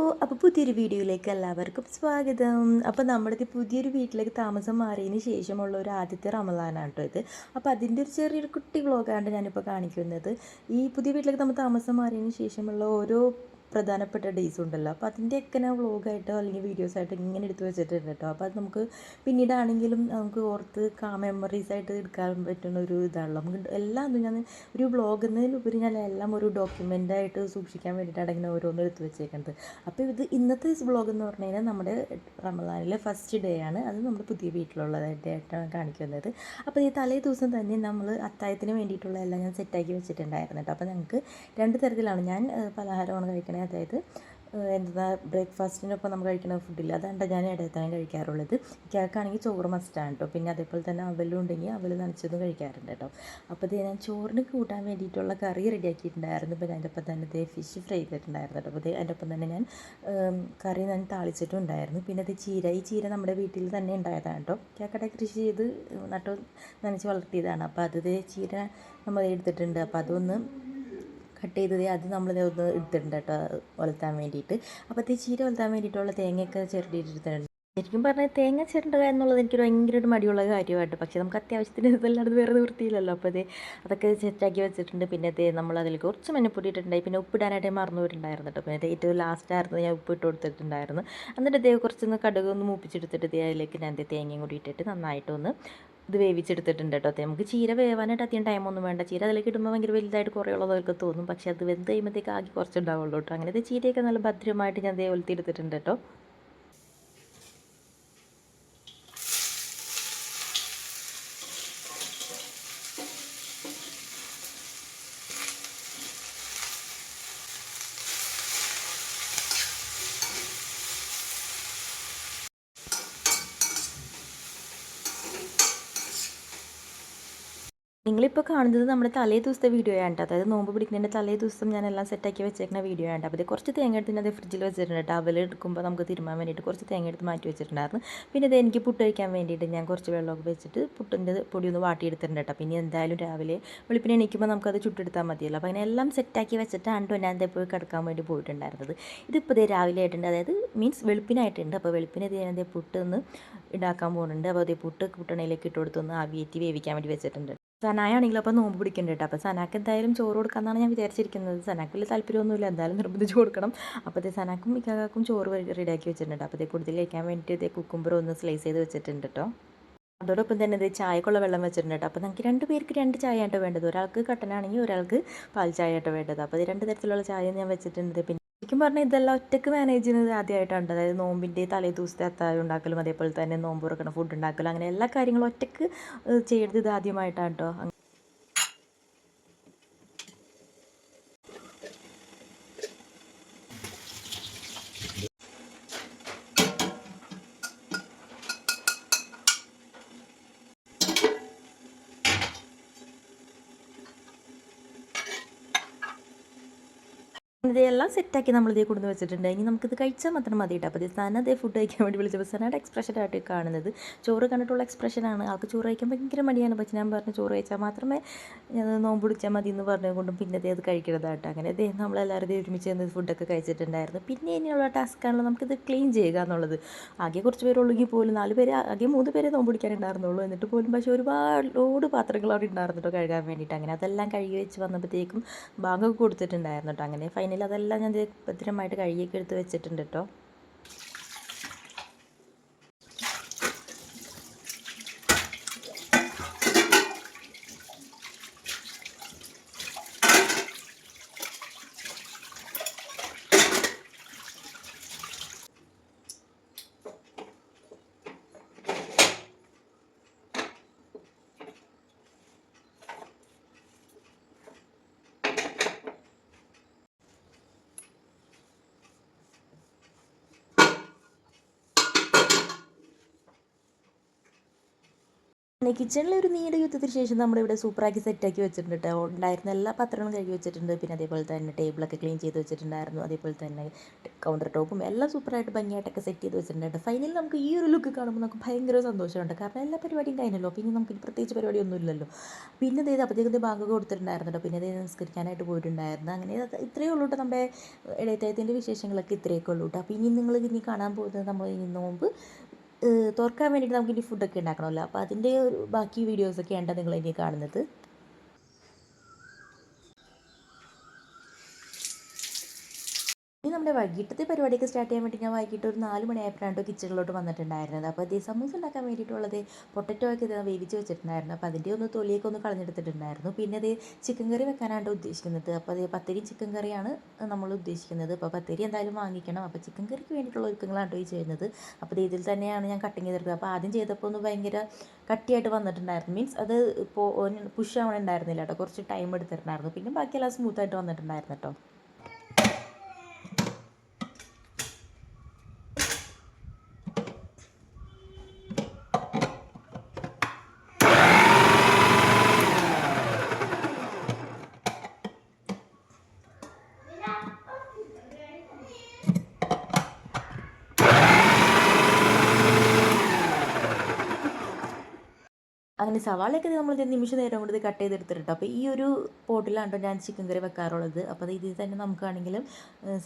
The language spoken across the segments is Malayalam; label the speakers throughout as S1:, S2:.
S1: അപ്പോൾ പുതിയൊരു വീഡിയോയിലേക്ക് എല്ലാവർക്കും സ്വാഗതം. അപ്പോൾ നമ്മുടെ പുതിയൊരു വീട്ടിലേക്ക് താമസം മാറിയതിന് ശേഷമുള്ള ഒരു ആദ്യത്തെ റമദാനാണ് കേട്ടോ ഇത്. അപ്പോൾ അതിൻ്റെ ഒരു ചെറിയൊരു കുട്ടി വ്ളോഗാണ് ഞാനിപ്പോൾ കാണിക്കുന്നത്. ഈ പുതിയ വീട്ടിലേക്ക് നമ്മൾ താമസം മാറിയതിന് ശേഷമുള്ള ഓരോ പ്രധാനപ്പെട്ട ഡേയ്സ് ഉണ്ടല്ലോ, അപ്പോൾ അതിൻ്റെയൊക്കെ ഞാൻ വ്ളോഗായിട്ടോ അല്ലെങ്കിൽ വീഡിയോസായിട്ടോ ഇങ്ങനെ എടുത്ത് വെച്ചിട്ടുണ്ട് കേട്ടോ. അപ്പോൾ അത് നമുക്ക് പിന്നീടാണെങ്കിലും നമുക്ക് ഓർത്ത് മെമ്മറീസ് ആയിട്ട് എടുക്കാൻ പറ്റുന്ന ഒരു ഇതാണല്ലോ. നമുക്ക് എല്ലാം ഞാൻ ഒരു വ്ളോഗ് എന്നതിലുപരി ഞാൻ എല്ലാം ഒരു ഡോക്യുമെൻ്റായിട്ട് സൂക്ഷിക്കാൻ വേണ്ടിയിട്ടാണ് ഇങ്ങനെ ഓരോന്നും എടുത്ത് വെച്ചേക്കുന്നത്. അപ്പോൾ ഇന്നത്തെ വ്ളോഗ് എന്ന് പറഞ്ഞു കഴിഞ്ഞാൽ നമ്മുടെ റമദാനിലെ ഫസ്റ്റ് ഡേ ആണ്. അത് നമ്മുടെ പുതിയ വീട്ടിലുള്ളതായിട്ടാണ് കാണിക്കുന്നത്. അപ്പോൾ ഈ തലേ ദിവസം തന്നെ നമ്മൾ അത്താഴത്തിന് വേണ്ടിയിട്ടുള്ള എല്ലാം ഞാൻ സെറ്റാക്കി വെച്ചിട്ടുണ്ടായിരുന്നു കേട്ടോ. അപ്പോൾ ഞങ്ങൾക്ക് രണ്ട് തരത്തിലാണ് ഞാൻ പലഹാരമാണ് കഴിക്കണത്. അതായത് എന്താ ബ്രേക്ക്ഫാസ്റ്റിനൊപ്പം നമ്മൾ കഴിക്കുന്ന ഫുഡില്ല, അതാണ് ഞാൻ ഇടയത്താനും കഴിക്കാറുള്ളത്. കേക്കാണെങ്കിൽ ചോറ് മസ്റ്റാണ് കേട്ടോ. പിന്നെ അതേപോലെ തന്നെ അവലും ഉണ്ടെങ്കിൽ അവൽ നനച്ചതും കഴിക്കാറുണ്ട് കേട്ടോ. അപ്പോൾ ഞാൻ ചോറിന് കൂട്ടാൻ വേണ്ടിയിട്ടുള്ള കറി റെഡിയാക്കിയിട്ടുണ്ടായിരുന്നു. ഇപ്പോൾ അതിൻ്റെ ഒപ്പം തന്നെ ഫിഷ് ഫ്രൈ ചെയ്തിട്ടുണ്ടായിരുന്നു കേട്ടോ. അപ്പോൾ അതിൻ്റെ ഒപ്പം തന്നെ ഞാൻ കറി ഞാൻ താളിച്ചിട്ടുണ്ടായിരുന്നു. പിന്നെ ഈ ചീര നമ്മുടെ വീട്ടിൽ തന്നെ ഉണ്ടായതാണ് കേട്ടോ. കേക്കടെ കൃഷി ചെയ്ത് നനച്ച് വളർത്തിയതാണ്. അപ്പോൾ ചീര നമ്മൾ എടുത്തിട്ടുണ്ട്. അപ്പോൾ അതൊന്ന് കട്ട് ചെയ്തത് അത് നമ്മൾ ഒന്ന് എടുത്തിട്ടുണ്ട് കേട്ടോ വളർത്താൻ വേണ്ടിയിട്ട്. അപ്പോൾ ചീര വളർത്താൻ വേണ്ടിയിട്ടുള്ള തേങ്ങയൊക്കെ ചിരണ്ടിയിട്ടെടുത്തിട്ടുണ്ട്. ശരിക്കും പറഞ്ഞാൽ തേങ്ങ ചിരണ്ടുക എന്നുള്ളത് എനിക്കൊരു ഭയങ്കര ഒരു മടിയുള്ള കാര്യമായിട്ട്. പക്ഷേ നമുക്ക് അത്യാവശ്യത്തിന് ഇതല്ലാതെ വേറെ നിവൃത്തിയില്ലല്ലോ. അപ്പോൾ അതൊക്കെ സെറ്റാക്കി വെച്ചിട്ടുണ്ട്. പിന്നെ നമ്മൾ അതിലേക്ക് കുറച്ച് മഞ്ഞപ്പൊടി ഇട്ടിട്ടുണ്ടായി. പിന്നെ ഉപ്പിടാനായിട്ട് മറന്നു പോയിട്ടുണ്ടായിരുന്നു കേട്ടോ. പിന്നെ ഏറ്റവും ലാസ്റ്റായിരുന്നു ഞാൻ ഉപ്പ് ഇട്ട് കൊടുത്തിട്ടുണ്ടായിരുന്നു. എന്നിട്ട് കുറച്ചൊന്ന് കടുക് ഒന്ന് മൂപ്പിച്ചെടുത്തിട്ട് അതിലേക്ക് ഞാൻ തേങ്ങയും കൂടി ഇട്ടിട്ട് നന്നായിട്ടൊന്ന് ഇത് വേവിച്ചെടുത്തിട്ടുണ്ട് കേട്ടോ. നമുക്ക് ചീര വേവാനായിട്ട് അധികം ടൈമൊന്നും വേണ്ട. ചീര അതിലേക്ക് ഇടുമ്പോൾ ഭയങ്കര വലുതായിട്ട് കുറേ ഉള്ളതൊക്കെ തോന്നും. പക്ഷേ അത് വെന്ത് കഴിയുമ്പോഴത്തേക്ക് ആകെ കുറച്ചുണ്ടാവുള്ളൂ കേട്ടോ. അങ്ങനത്തെ ചീരയൊക്കെ നല്ല ഭദ്രമായിട്ട് ഞാൻ ഒലത്തിയെടുത്തിട്ടുണ്ട് കേട്ടോ. നിങ്ങളിപ്പോൾ കാണുന്നത് നമ്മുടെ തലേ ദിവസത്തെ വീഡിയോ ആണ് കേട്ടോ. അതായത് നോമ്പ് പിടിക്കുന്നതിൻ്റെ തലേ ദിവസം ഞാനെല്ലാം സെറ്റാക്കി വെച്ചേക്കുന്ന വീഡിയോ ആണ്. അപ്പോൾ കുറച്ച് തേങ്ങ എടുത്ത് അത് ഫ്രിഡ്ജിൽ വെച്ചിട്ടുണ്ട് കേട്ടോ. അവൽ എടുക്കുമ്പോൾ നമുക്ക് തിരുമാൻ വേണ്ടിയിട്ട് കുറച്ച് തേങ്ങ എടുത്ത് മാറ്റി വെച്ചിട്ടുണ്ടായിരുന്നു. പിന്നെ എനിക്ക് പുട്ട് കഴിക്കാൻ വേണ്ടിയിട്ട് ഞാൻ കുറച്ച് വെള്ളമൊക്കെ വെച്ചിട്ട് പുട്ടിൻ്റെ പൊടി ഒന്ന് വാട്ടിയെടുത്തിട്ടുണ്ട് കേട്ടോ. പിന്നെ എന്തായാലും രാവിലെ വെളുപ്പിനെ എണീക്കുമ്പോൾ നമുക്കത് ചുട്ടെടുത്താൽ മതിയല്ലോ. അപ്പോൾ അങ്ങനെ എല്ലാം സെറ്റാക്കി വെച്ചിട്ടാണ് ഞാൻ പോയി കിടക്കാൻ വേണ്ടി പോയിട്ടുണ്ടായിരുന്നത്. ഇതിപ്പോൾ രാവിലെ ആയിട്ടുണ്ട്, അതായത് മീൻസ് വെളുപ്പിനായിട്ടുണ്ട്. അപ്പോൾ വെളുപ്പിനെ ഞാൻ പുട്ട് ഒന്ന് ഉണ്ടാക്കാൻ പോകുന്നുണ്ട്. അപ്പോൾ പുട്ടണയിലേക്ക് ഇട്ട് കൊടുത്തൊന്ന് ആവിയേറ്റി വേവിക്കാൻ വേണ്ടി വെച്ചിട്ടുണ്ട്. സനായാണെങ്കിലും അപ്പോൾ നോമ്പ് പിടിക്കുന്നുണ്ട് കേട്ടോ. അപ്പോൾ സനാക്ക് എന്തായാലും ചോറ് കൊടുക്കാമെന്നാണ് ഞാൻ വിചാരിച്ചിരിക്കുന്നത്. സനാക്ക് വലിയ താല്പര്യമൊന്നുമില്ല, എന്തായാലും നിർബന്ധിച്ച് കൊടുക്കണം. അപ്പോൾ സനാക്കും ഇക്കാക്കും ചോറ് റെഡിയാക്കി വെച്ചിട്ടുണ്ട്. അപ്പോൾ കൂടുതൽ കഴിക്കാൻ വേണ്ടിയിട്ട് കുക്കുംബർ ഒന്ന് സ്ലൈസ് ചെയ്ത് വെച്ചിട്ടുണ്ട് കേട്ടോ. അതോടൊപ്പം തന്നെ ചായക്കുള്ള വെള്ളം വെച്ചിട്ടുണ്ട് കേട്ടോ. അപ്പോൾ നമുക്ക് 2 പേർക്ക് 2 ചായ ആയിട്ടോ വേണ്ടത്. ഒരാൾക്ക് കട്ടനാണെങ്കിൽ ഒരാൾക്ക് പാൽ ചായ ആയിട്ടോ വേണ്ടത്. അപ്പോൾ 2 തരത്തിലുള്ള ചായ ഞാൻ വെച്ചിട്ടുണ്ട്. പിന്നെ ശരിക്കും പറഞ്ഞാൽ ഇതെല്ലാം ഒറ്റയ്ക്ക് മാനേജ് ചെയ്യുന്നത് ആദ്യമായിട്ടുണ്ട്. അതായത് നോമ്പിൻ്റെ തലേ ദിവസത്തെ അത്താഴം ഉണ്ടാക്കലും അതേപോലെ തന്നെ നോമ്പ് തുറക്കണം ഫുഡ് ഉണ്ടാക്കലും അങ്ങനെ എല്ലാ കാര്യങ്ങളും ഒറ്റയ്ക്ക് ചെയ്തത് ഇത് ആദ്യമായിട്ടാണ് കേട്ടോ. ഇതെല്ലാം സെറ്റാക്കി നമ്മളിതേ കൊണ്ടുവന്ന് വെച്ചിട്ടുണ്ട്. ഇനി നമുക്കിത് കഴിച്ചാൽ മാത്രം മതി കേട്ടോ. അപ്പോൾ സന ഫുഡ് കഴിക്കാൻ വേണ്ടി വിളിച്ചപ്പോൾ സനയുടെ എക്സ്പ്രഷനായിട്ട് കാണുന്നത് ചോറ് കണ്ടിട്ടുള്ള എക്സ്പ്രഷനാണ്. ആൾക്ക് ചോറ് കഴിക്കാൻ ഭയങ്കര മടിയാണ്. പക്ഷേ ഞാൻ പറഞ്ഞു ചോറ് കഴിച്ചാൽ മാത്രമേ നോമ്പ് പിടിച്ചാൽ മതി എന്ന് പറഞ്ഞുകൊണ്ടും പിന്നെ അത് കഴിക്കുന്നതായിട്ട് അങ്ങനെ നമ്മളെല്ലാവരും ഒരുമിച്ച് ഫുഡൊക്കെ കഴിച്ചിട്ടുണ്ടായിരുന്നു. പിന്നെ ഇനിയുള്ള ടാസ്ക്കാണല്ലോ നമുക്കിത് ക്ലീൻ ചെയ്യുക എന്നുള്ളത്. ആകെ കുറച്ച് പേരുള്ളെങ്കിൽ പോലും 4 പേര് ആകെ 3 പേരെ നോമ്പ് പിടിക്കാനുണ്ടായിരുന്നുള്ളൂ. എന്നിട്ട് പോലും പക്ഷേ ഒരുപാട് പാത്രങ്ങൾ അവിടെ ഉണ്ടായിരുന്നു കേട്ടോ കഴുകാൻ വേണ്ടിയിട്ട്. അങ്ങനെ അതെല്ലാം കഴുകി വെച്ച് വന്നപ്പോഴത്തേക്കും ബാങ്കൊക്കെ കൊടുത്തിട്ടുണ്ടായിരുന്നു കേട്ടോ. അങ്ങനെ ഫൈനലി അതെല്ലാം ഞാൻ ഭദ്രമായിട്ട് കഴുകിയൊക്കെ എടുത്ത് വെച്ചിട്ടുണ്ട് കേട്ടോ. കിച്ചണിൽ ഒരു നീണ്ട യുദ്ധത്തിന് ശേഷം നമ്മളിവിടെ സൂപ്പറാക്കി സെറ്റാക്കി വെച്ചിട്ടുണ്ട് കേട്ടോ. ഉണ്ടായിരുന്ന എല്ലാ പാത്രങ്ങളും കഴുകി വെച്ചിട്ടുണ്ട്. പിന്നെ അതേപോലെ തന്നെ ടേബിളൊക്കെ ക്ലീൻ ചെയ്ത് വെച്ചിട്ടുണ്ടായിരുന്നു. അതേപോലെ തന്നെ കൗണ്ടർ ടോപ്പും എല്ലാം സൂപ്പറായിട്ട് ഭംഗിയായിട്ടൊക്കെ സെറ്റ് ചെയ്ത് വെച്ചിട്ടുണ്ട്. ഫൈനലി നമുക്ക് ഈ ഒരു ലുക്ക് കാണുമ്പോൾ നമുക്ക് ഭയങ്കര സന്തോഷമുണ്ട്. കാരണം എല്ലാ പരിപാടിയും കഴിഞ്ഞല്ലോ. പിന്നെ നമുക്ക് പ്രത്യേകിച്ച് പരിപാടിയൊന്നും ഇല്ലല്ലോ. പിന്നെ ഇതേ അപ്പോഴത്തേക്കും ബാങ്ക് കൊടുത്തിട്ടുണ്ടായിരുന്നു കേട്ടോ. പിന്നെ ഇതേ നിസ്കരിക്കാനായിട്ട് പോയിട്ടുണ്ടായിരുന്നു. അങ്ങനെ ഇത്രയേ ഉള്ളൂ കേട്ടോ. നമ്മുടെ ഇടയത്തയത്തിൻ്റെ വിശേഷങ്ങളൊക്കെ ഇത്രയൊക്കെ ഉള്ളൂ കേട്ടോ. അപ്പോൾ ഇനി കാണാൻ പോകുന്നത് നമ്മൾ ഇനി നോമ്പ് തുറക്കാൻ വേണ്ടിയിട്ട് നമുക്കിനി ഫുഡൊക്കെ ഉണ്ടാക്കണമല്ലോ. അപ്പോൾ അതിൻ്റെ ഒരു ബാക്കി വീഡിയോസൊക്കെയാണ് നിങ്ങൾ ഇനി കാണുന്നത്. ഇനി നമ്മുടെ വൈകിട്ടത്തെ പരിപാടിയൊക്കെ സ്റ്റാർട്ട് ചെയ്യാൻ വേണ്ടി ഞാൻ വൈകിട്ട് ഒരു 4 മണിയായപ്പോഴാണ് കിച്ചണിലോട്ട് വന്നിട്ടുണ്ടായിരുന്നത്. അപ്പോൾ അതേ സമൂസ ഉണ്ടാക്കാൻ വേണ്ടിയിട്ടുള്ളത് പൊട്ടറ്റോ ഒക്കെ വേവിച്ച് വെച്ചിട്ടുണ്ടായിരുന്നു. അപ്പോൾ അതിൻ്റെ ഒന്ന് തൊലിയൊക്കെ ഒന്ന് കളഞ്ഞെടുത്തിട്ടുണ്ടായിരുന്നു. പിന്നെ അത് ചിക്കൻ കറി വെക്കാനാണ് ഉദ്ദേശിക്കുന്നത്. അപ്പോൾ അത് പത്തിരി ചിക്കൻ കറിയാണ് നമ്മൾ ഉദ്ദേശിക്കുന്നത്. അപ്പോൾ പത്തിരി എന്തായാലും വാങ്ങിക്കണം. അപ്പോൾ ചിക്കൻ കറിക്ക് വേണ്ടിയിട്ടുള്ള ഒരുക്കങ്ങളാണ് ഈ ചെയ്യുന്നത്. അപ്പോൾ ഇതിൽ തന്നെയാണ് ഞാൻ കട്ടിങ് ചെയ്തെടുത്തത്. അപ്പോൾ ആദ്യം ചെയ്തപ്പോൾ ഒന്ന് ഭയങ്കര കട്ടിയായിട്ട് വന്നിട്ടുണ്ടായിരുന്നു. മീൻസ് അത് ഇപ്പോൾ പുഷ് ആവണ ഉണ്ടായിരുന്നില്ല കേട്ടോ. കുറച്ച് ടൈം എടുത്തിട്ടുണ്ടായിരുന്നു. പിന്നെ ബാക്കിയെല്ലാം സ്മൂത്തായിട്ട് വന്നിട്ടുണ്ടായിരുന്നു കേട്ടോ. അങ്ങനെ സവാളയൊക്കെ നമ്മൾ നിമിഷ നേരം കൊണ്ട് കട്ട് ചെയ്തെടുത്തിട്ടുണ്ട്. അപ്പോൾ ഈ ഒരു പോട്ടിലാണ് ഞാൻ ചിക്കൻ കറി വെക്കാറുള്ളത്. അപ്പോൾ ഇതിൽ തന്നെ നമുക്കാണെങ്കിലും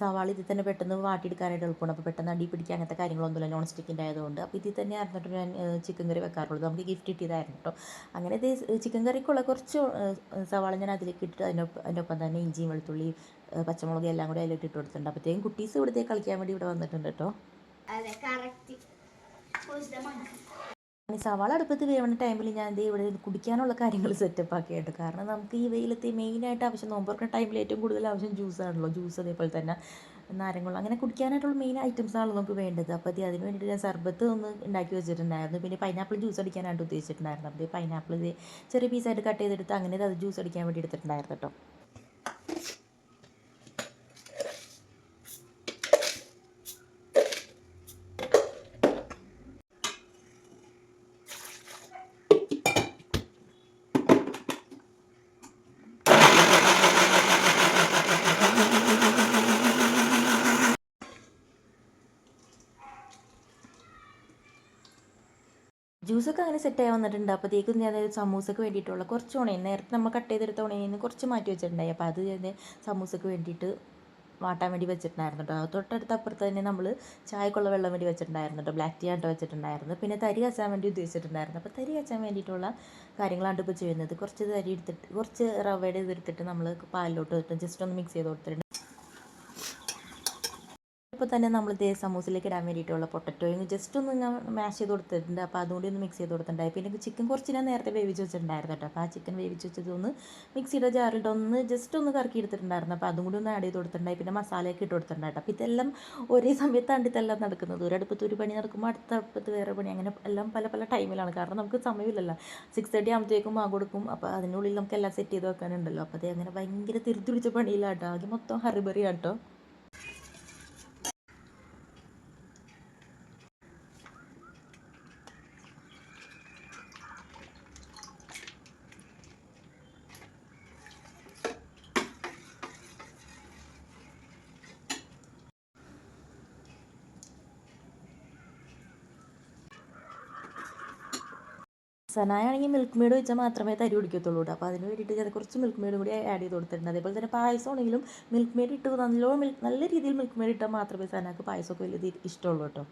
S1: സവാള ഇതിൽ തന്നെ പെട്ടെന്ന് വാട്ടിയെടുക്കാനായിട്ട് എളുപ്പമാണ്. അപ്പോൾ പെട്ടെന്ന് അടി പിടിക്കുക അങ്ങനത്തെ കാര്യങ്ങളൊന്നുമില്ല, നോൺ സ്റ്റിക്കിൻ്റെ ആയതുകൊണ്ട്. അപ്പോൾ ഇതിൽ തന്നെ ആയിരുന്നിട്ട് ഞാൻ ചിക്കൻ കറി വെക്കാറുള്ളത്. നമുക്ക് ഗിഫ്റ്റ് കിട്ടിയതായിരുന്നു കേട്ടോ. അങ്ങനെ ഇത് ചിക്കൻ കറിക്കുള്ള കുറച്ച് സവാള ഞാൻ അതിലേക്ക് ഇട്ടിട്ട് അതിൻ്റെ ഒപ്പം തന്നെ ഇഞ്ചിയും വെളുത്തുള്ളിയും പച്ചമുളക് എല്ലാം കൂടി അതിലിട്ട് ഇട്ട് കൊടുത്തിട്ടുണ്ട്. അപ്പോഴത്തേക്കും കുട്ടീസ് ഇവിടത്തേക്ക് കളിക്കാൻ വേണ്ടി ഇവിടെ വന്നിട്ടുണ്ട് കേട്ടോ. സവാള അടുപ്പത്ത് വേവുന്ന ടൈമിൽ ഞാൻ ഇത് ഇവിടെ കുടിക്കാനുള്ള കാര്യങ്ങൾ സെറ്റപ്പ് ആക്കിയിട്ട്. കാരണം നമുക്ക് ഈ വെയിലത്ത് മെയിനായിട്ട് ആവശ്യം നോമ്പുറക്കുന്ന ടൈമിൽ ഏറ്റവും കൂടുതൽ ആവശ്യം ജ്യൂസാണല്ലോ. ജ്യൂസ് അതേപോലെ തന്നെ നാരങ്ങളും അങ്ങനെ കുടിക്കാനായിട്ടുള്ള മെയിൻ ഐറ്റംസാണല്ലോ നമുക്ക് വേണ്ടത്. അപ്പോൾ അതിന് വേണ്ടിയിട്ട് ഞാൻ സർബത്ത് ഒന്ന് ഉണ്ടാക്കി വെച്ചിട്ടുണ്ടായിരുന്നു. പിന്നെ പൈനാപ്പിൾ ജ്യൂസ് അടിക്കാനായിട്ട് ഉദ്ദേശിച്ചിട്ടുണ്ടായിരുന്നു. അപ്പോൾ പൈനാപ്പിൾ ഇത് ചെറിയ പീസായിട്ട് കട്ട് ചെയ്തെടുത്ത് അങ്ങനെ അത് ജ്യൂസ് അടിക്കാൻ വേണ്ടി എടുത്തിട്ടുണ്ടായിരുന്നു കേട്ടോ. ജ്യൂസൊക്കെ അങ്ങനെ സെറ്റായി വന്നിട്ടുണ്ട്. അപ്പോഴത്തേക്കും ഞാൻ സമൂസക്ക് വേണ്ടിയിട്ടുള്ള കുറച്ച് ഉണയും നേരത്തെ നമ്മൾ കട്ട് ചെയ്തെടുത്ത ഉണയിൽ നിന്ന് കുറച്ച് മാറ്റി വെച്ചിട്ടുണ്ടായി. അപ്പോൾ അത് ഞാൻ സമൂസക്ക് വേണ്ടിയിട്ട് വാട്ടാൻ വേണ്ടി വെച്ചിട്ടുണ്ടായിരുന്നു കേട്ടോ. തൊട്ടടുത്ത് അപ്പുറത്ത് തന്നെ നമ്മൾ ചായക്കുള്ള വെള്ളം വേണ്ടി വെച്ചിട്ടുണ്ടായിരുന്നു കേട്ടോ. ബ്ലാക്ക് ടീ ആയിട്ട് വെച്ചിട്ടുണ്ടായിരുന്നു. പിന്നെ തരി കച്ചാൻ വേണ്ടി ഉദ്ദേശിച്ചിട്ടുണ്ടായിരുന്നു. അപ്പോൾ തരി കച്ചാൻ വേണ്ടിയിട്ടുള്ള കാര്യങ്ങളാണ് ഇപ്പോൾ ചെയ്യുന്നത്. കുറച്ച് തരി എടുത്തിട്ട് കുറച്ച് റവയുടെ ഇതെടുത്തിട്ട് നമ്മൾ പാലിലോട്ട് ഇട്ട് ജസ്റ്റ് ഒന്ന് മിക്സ് ചെയ്ത് കൊടുത്തിട്ടുണ്ട്. ഇപ്പോൾ തന്നെ നമ്മൾ സമൂസയിലേക്ക് ഇടാൻ വേണ്ടിയിട്ടുള്ള പൊട്ടറ്റോയും ജസ്റ്റ് ഒന്ന് ഞാൻ മാഷ് ചെയ്ത് കൊടുത്തിട്ടുണ്ട്. അപ്പോൾ അതുകൂടി ഒന്ന് മിക്സ് ചെയ്ത് കൊടുത്തിട്ടുണ്ടായി. പിന്നെ ചിക്കൻ കുറച്ച് ഞാൻ നേരത്തെ വേവിച്ച് വെച്ചിട്ടുണ്ടായിരുന്നു കേട്ടോ. അപ്പോൾ ആ ചിക്കൻ വേവിച്ച് വെച്ചത് ഒന്ന് മിക്സിയുടെ ജാറിട്ട് ഒന്ന് ജസ്റ്റ് ഒന്ന് കറക്കി എടുത്തിട്ടുണ്ടായിരുന്നു. അപ്പോൾ അതും കൂടി ഒന്ന് ആഡ് ചെയ്ത് കൊടുത്തിട്ടുണ്ടായി. പിന്നെ മസാലയൊക്കെ ഇട്ട് കൊടുത്തിട്ടുണ്ടായിട്ട്. അപ്പോൾ ഇതെല്ലാം ഒരേ സമയത്താണ് ഇതെല്ലാം നടക്കുന്നത്. ഒരടുപ്പത്ത് ഒരു പണി നടക്കുമ്പോൾ അടുത്ത അടുപ്പത്ത് വേറെ പണി, അങ്ങനെ എല്ലാം പല പല ടൈമിലാണ്. കാരണം നമുക്ക് സമയമില്ലല്ലോ. 6:30 ആകുമ്പോഴത്തേക്കും കൊടുക്കും. അപ്പോൾ അതിനുള്ളിൽ നമുക്ക് എല്ലാം സെറ്റ് ചെയ്ത് വെക്കാനുണ്ടല്ലോ. അപ്പോൾ അത് അങ്ങനെ ഭയങ്കര തിരുത്തി പിടിച്ച പണിയില്ലാട്ടോ. ആകെ മൊത്തം ഹറിബറി ആട്ടോ. സനായാണെങ്കിൽ മിൽക്ക് മെയ്ഡ് വെച്ചാൽ മാത്രമേ തരി കുടിക്കത്തുള്ളൂ കേട്ടോ. അപ്പോൾ അതിന് വേണ്ടിയിട്ട് ഞാൻ കുറച്ച് മിൽക്ക് മെയ്ഡും കൂടി ആഡ് ചെയ്ത് കൊടുത്തിട്ടുണ്ട്. അതേപോലെ തന്നെ പായസം ആണെങ്കിലും മിൽക്ക് മെയ്ഡ് ഇട്ട് നല്ല രീതിയിൽ മിൽക്ക് മെയ്ഡ് ഇട്ടാൽ മാത്രമേ സനാക്ക് പായസമൊക്കെ വലിയ ഇഷ്ടമുള്ളൂ കേട്ടോ.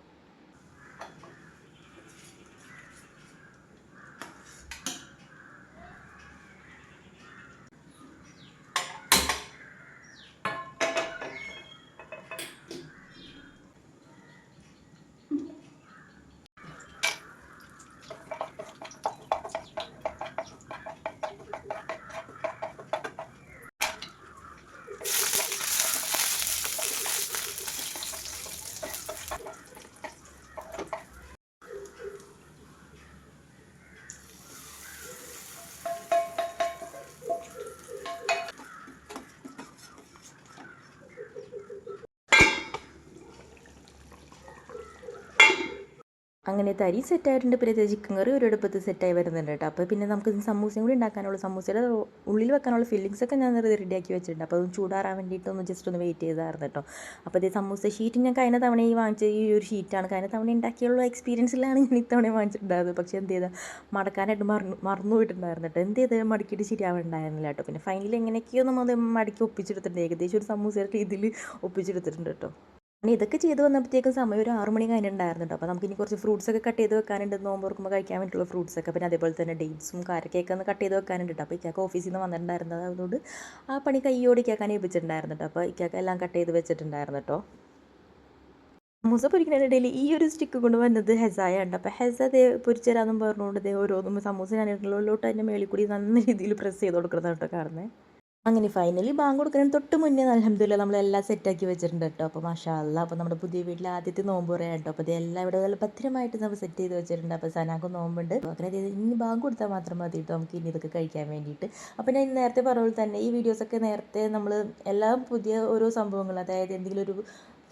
S1: അങ്ങനെ തരി സെറ്റായിട്ടുണ്ട്. പിന്നെ ചിക്കൻ കറി ഒരിടപ്പത്ത് സെറ്റായി വരുന്നുണ്ട് കേട്ടോ. അപ്പോൾ പിന്നെ നമുക്ക് സമൂസയും കൂടി ഉണ്ടാക്കാനുള്ള സമൂസയുടെ ഉള്ളിൽ വെക്കാനുള്ള ഫില്ലിങ്സ് ഒക്കെ ഞാൻ റെഡിയാക്കി വെച്ചിട്ടുണ്ട്. അപ്പോൾ അതൊന്ന് ചൂടാറാൻ വേണ്ടിയിട്ട് ഒന്ന് ജസ്റ്റ് ഒന്ന് വെയിറ്റ് ചെയ്തായിരുന്നു കേട്ടോ. അപ്പോൾ ഇത് സമൂസ ഷീറ്റ് ഞാൻ കഴിഞ്ഞ തവണ വാങ്ങിച്ച ഈ ഒരു ഷീറ്റാണ്. കഴിഞ്ഞ തവണ ഉണ്ടാക്കിയുള്ള എക്സ്പീരിയൻസിലാണ് ഞാൻ ഇത്തവണ വാങ്ങിച്ചിട്ടുണ്ടായിരുന്നത്. പക്ഷേ എന്ത് ചെയ്താൽ മടക്കാനായിട്ട് മറന്നു പോയിട്ടുണ്ടായിരുന്നു കേട്ടോ. എന്ത് ചെയ്താൽ മടക്കിയിട്ട് ശരിയാവുന്നുണ്ടായിരുന്നില്ല കേട്ടോ. പിന്നെ ഫൈനലി എങ്ങനെയൊക്കെയോ നമ്മൾ അത് മടക്കി ഒപ്പിച്ചെടുത്തിട്ടുണ്ട്. ഏകദേശം ഒരു സമൂസയുടെ രീതിയിൽ ഒപ്പിച്ചെടുത്തിട്ടുണ്ട് കേട്ടോ. പിന്നെ ഇതൊക്കെ ചെയ്ത് വന്നപ്പോഴത്തേക്കും സമയം ഒരു 6 മണി കഴിഞ്ഞിട്ടുണ്ടായിരുന്നു കേട്ടോ. അപ്പോൾ നമുക്കിനി കുറച്ച് ഫ്രൂട്ട്സൊക്കെ കട്ട് ചെയ്ത് വെക്കാനുണ്ട്, നോമ്പ് തുറക്കുമ്പോൾ കഴിക്കാൻ വേണ്ടിയിട്ടുള്ള ഫ്രൂട്ട്സൊക്കെ. പിന്നെ അതേപോലെ തന്നെ ഡേറ്റ്സും കാരക്കൊക്കെ ഒന്ന് കട്ട് ചെയ്ത് വെക്കാനുണ്ട് കേട്ടോ. അപ്പോൾ ഇക്കാക്ക് ഓഫീസിൽ നിന്ന് വന്നിട്ടുണ്ടായിരുന്നത് അതുകൊണ്ട് ആ പണി കയ്യോടെ ഇക്കാക്കാൻ ഏൽപ്പിച്ചിട്ടുണ്ടായിരുന്നു കേട്ടോ. അപ്പോൾ ഇക്കാക്ക് എല്ലാം കട്ട് ചെയ്ത് വെച്ചിട്ടുണ്ടായിരുന്നു കേട്ടോ. സമൂസ പൊരിക്കുന്നതിനിടയിൽ ഈ ഒരു സ്റ്റിക്ക് കൊണ്ട് വന്നത് ഹെസായ ഉണ്ട്. അപ്പോൾ ഹെസ അതേ പൊരിച്ചരാന്നും പറഞ്ഞുകൊണ്ട് അതേ ഓരോന്നും സമൂസ ഞാനിട്ടുള്ളോട്ട് അതിൻ്റെ മേളിൽ കൂടി നല്ല രീതിയിൽ പ്രസ് ചെയ്ത് കൊടുക്കുന്നത് കേട്ടോ കാണുന്നത്. അങ്ങനെ ഫൈനലി ബാങ്ക് കൊടുക്കുന്നതിന് തൊട്ട് മുന്നേ അൽഹംദുലില്ലാ നമ്മളെല്ലാം സെറ്റാക്കി വെച്ചിട്ടുണ്ട് കേട്ടോ. അപ്പോൾ മാഷാ അല്ലാ, അപ്പോൾ നമ്മുടെ പുതിയ വീട്ടിലെ ആദ്യത്തെ നോമ്പ് പറയാം കേട്ടോ. അപ്പോൾ ഇതെല്ലാം ഇവിടെ നല്ല ഭദ്രമായിട്ട് നമ്മൾ സെറ്റ് ചെയ്ത് വെച്ചിട്ടുണ്ട്. അപ്പോൾ സനാക്കും നോമ്പുണ്ട്. അങ്ങനെ ഇനി ബാങ്ക് കൊടുത്താൽ മാത്രം മതി കേട്ടോ നമുക്ക് ഇനി ഇതൊക്കെ കഴിക്കാൻ വേണ്ടിയിട്ട്. അപ്പോൾ ഞാൻ നേരത്തെ പറഞ്ഞ പോലെ തന്നെ ഈ വീഡിയോസൊക്കെ നേരത്തെ നമ്മൾ എല്ലാം പുതിയ ഓരോ സംഭവങ്ങൾ, അതായത് എന്തെങ്കിലും ഒരു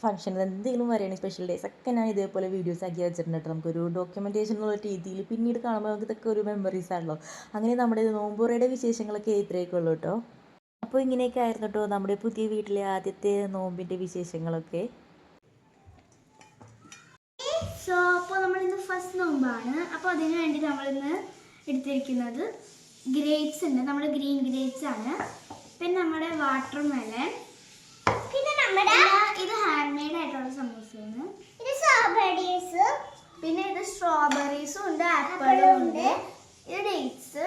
S1: ഫംഗ്ഷൻ എന്തെങ്കിലും വരികയാണെങ്കിൽ സ്പെഷ്യൽ ഡേയ്സ് ഒക്കെ ഞാൻ ഇതേപോലെ വീഡിയോസ് ആക്കി വെച്ചിട്ടുണ്ട് കേട്ടോ. നമുക്കൊരു ഡോക്യുമെൻറ്റേഷൻ എന്നുള്ള രീതിയിൽ പിന്നീട് കാണുമ്പോൾ നമുക്ക് ഇതൊക്കെ ഒരു മെമ്മറീസ് ആണല്ലോ. അങ്ങനെ നമ്മുടെ നോമ്പുറയുടെ വിശേഷങ്ങളൊക്കെ ഇത്രയൊക്കെ ഉള്ളൂ കേട്ടോ. അപ്പോൾ ഇങ്ങനെയൊക്കെ ആയിരുന്നു കേട്ടോ നമ്മുടെ പുതിയ വീട്ടിലെ ആദ്യത്തെ നോമ്പിൻ്റെ വിശേഷങ്ങളൊക്കെ.
S2: അപ്പോൾ നമ്മളിന്ന് ഫസ്റ്റ് നോമ്പാണ്. അപ്പോൾ അതിന് വേണ്ടി നമ്മളിന്ന് എടുത്തിരിക്കുന്നത് ഗ്രേപ്സ് ഉണ്ട്. നമ്മുടെ ഗ്രീൻ ഗ്രേപ്സ് ആണ്. പിന്നെ നമ്മുടെ വാട്ടർ മെലൺ, പിന്നെ നമ്മുടെ ഇത് ഹാൻഡ് മെയ്ഡ് ആയിട്ടുള്ള സമൂസയാണ്. ഇത് സ്ട്രോബെറീസ്, പിന്നെ ഇത് സ്ട്രോബെറീസും ഉണ്ട്, ആപ്പിളും ഉണ്ട്. ഇത് ഡേറ്റ്സ്,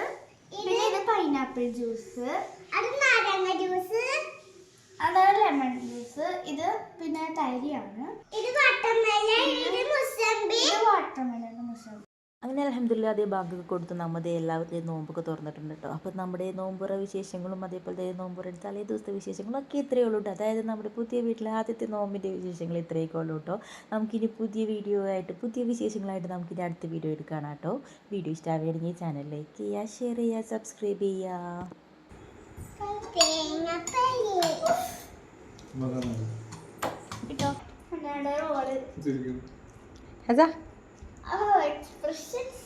S2: പിന്നെ ഇത് പൈനാപ്പിൾ ജ്യൂസ്, അത് നാരങ്ങ ജ്യൂസ്, അത് ലെമൺ ജ്യൂസ്, ഇത് പിന്നെ തൈരാണ്, ഇത് വാട്ടർമെലൺ, ഇത് മുസംബി, ഇത് വാട്ടർമെലൺ മുസംബി.
S1: അങ്ങനെ അൽഹംദുലില്ലാ അതേ ബാങ്കൊക്കെ കൊടുത്ത് നമ്മുടെ എല്ലാവരുടെയും നോമ്പൊക്കെ തുറന്നിട്ടുണ്ട് കേട്ടോ. അപ്പോൾ നമ്മുടെ നോമ്പുറ വിശേഷങ്ങളും അതേപോലെ നോമ്പുറ തലേ ദിവസത്തെ വിശേഷങ്ങളും ഒക്കെ ഇത്രയേ ഉള്ളൂ കേട്ടോ. അതായത് നമ്മുടെ പുതിയ വീട്ടിലെ ആദ്യത്തെ നോമ്പിൻ്റെ വിശേഷങ്ങൾ ഇത്രയൊക്കെ ഉള്ളൂ കേട്ടോ. നമുക്കിനി പുതിയ വീഡിയോ ആയിട്ട് പുതിയ വിശേഷങ്ങളായിട്ട് നമുക്കിനി അടുത്ത വീഡിയോ എടുക്കണം കേട്ടോ. വീഡിയോ ഇഷ്ടമാവുകയാണെങ്കിൽ ചാനൽ ലൈക്ക് ചെയ്യുക, ഷെയർ ചെയ്യുക, സബ്സ്ക്രൈബ് ചെയ്യുക. ഹസാ
S2: expressions.